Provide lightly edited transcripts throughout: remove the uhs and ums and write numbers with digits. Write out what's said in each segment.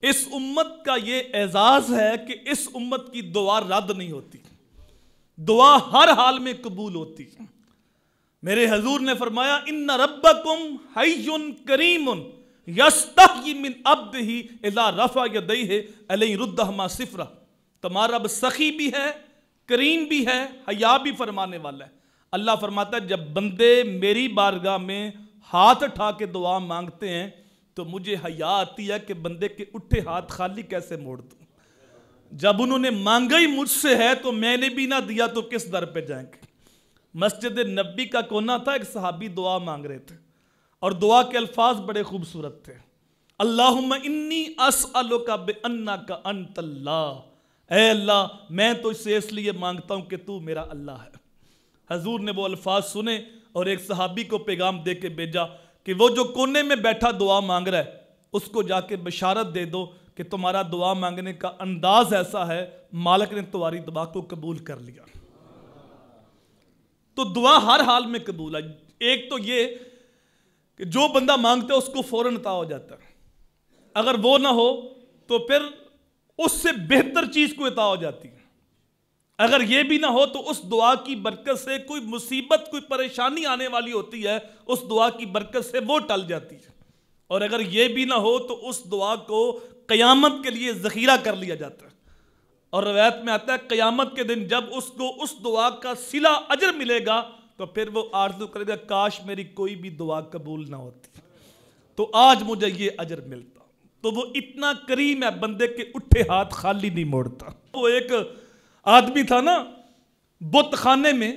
اس امت کا یہ اعزاز ہے کہ اس امت کی دعا رد نہیں ہوتی، دعا ہر حال میں قبول ہوتی۔ میرے حضور نے فرمایا ان ربکم حی کریم یستحیی من عبدہ اذا رفع یدیہ الی ردہما صفرا۔ تمہارا رب سخی بھی ہے، کریم بھی ہے، حیا بھی فرمانے والا ہے۔ اللہ فرماتا ہے جب بندے میری بارگاہ میں ہاتھ اٹھا کے دعا مانگتے ہیں تو مجھے حیا آتی ہے کہ بندے کے اٹھے ہاتھ خالی کیسے موڑ دوں۔ جب انہوں نے مانگا ہی مجھ سے ہے تو میں نے بھی نہ دیا تو کس در پہ جائیں گے۔ مسجد نبی کا کونا تھا، ایک صحابی دعا مانگ رہے تھے اور دعا کے الفاظ بڑے خوبصورت تھے۔ اللہم انی اسألک بانک انت اللہ، اے اللہ میں تو اسے اس لیے مانگتا ہوں کہ تو میرا اللہ ہے۔ حضور نے وہ الفاظ سنے اور ایک صحابی کو پیغام دے کے بھیجا کہ وہ جو کونے میں بیٹھا دعا مانگ رہا ہے اس کو جا کے بشارت دے دو کہ تمہارا دعا مانگنے کا انداز ایسا ہے، مالک نے تمہاری دعا کو قبول کر لیا۔ تو دعا ہر حال میں قبول ہے۔ ایک تو یہ کہ جو بندہ مانگتا ہے اس کو فوراً عطا ہو جاتا ہے، اگر وہ نہ ہو تو پھر اس سے بہتر چیز کو عطا ہو جاتی ہے۔ اگر یہ بھی نہ ہو تو اس دعا کی برکت سے کوئی مصیبت، کوئی پریشانی آنے والی ہوتی ہے، اس دعا کی برکت سے وہ ٹل جاتی ہے۔ اور اگر یہ بھی نہ ہو تو اس دعا کو قیامت کے لیے ذخیرہ کر لیا جاتا ہے۔ اور روایت میں آتا ہے قیامت کے دن جب اس کو اس دعا کا صلہ اجر ملے گا تو پھر وہ آرزو کرے گا کاش میری کوئی بھی دعا قبول نہ ہوتی تو آج مجھے یہ اجر ملتا۔ تو وہ اتنا کریم ہے، بندے کے اٹھے ہاتھ خالی نہیں موڑتا۔ وہ ایک آدمی تھا نا بت خانے میں،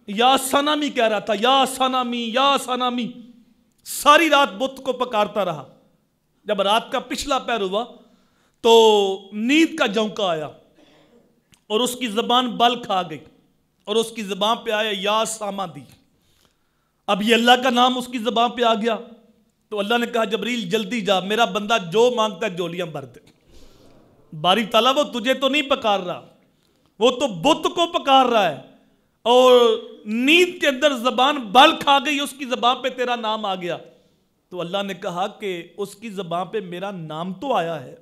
یا سنامی کہہ رہا تھا، یا سنامی یا سنامی، ساری رات بت کو پکارتا رہا۔ جب رات کا پچھلا پہر ہوا تو نیند کا جھونکا آیا اور اس کی زبان بل کھا گئی اور اس کی زبان پہ آیا یا سامادی۔ اب یہ اللہ کا نام اس کی زبان پہ آ گیا تو اللہ نے کہا جبریل جلدی جا، میرا بندہ جو مانگتا ہے جولیاں بھر دے۔ باری تعالیٰ وہ تجھے تو نہیں پکار رہا، وہ تو بت کو پکار رہا ہے، اور نیند کے اندر زبان بل کھا گئی، اس کی زبان پہ تیرا نام آ گیا۔ تو اللہ نے کہا کہ اس کی زبان پہ میرا نام تو آیا ہے،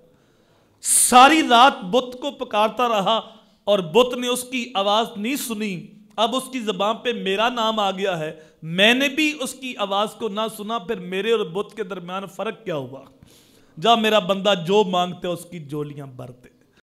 ساری رات بت کو پکارتا رہا اور بت نے اس کی آواز نہیں سنی، اب اس کی زبان پہ میرا نام آ گیا ہے، میں نے بھی اس کی آواز کو نہ سنا، پھر میرے اور بت کے درمیان فرق کیا ہوا؟ جا میرا بندہ جو مانگتے اس کی جولیاں بھر دے۔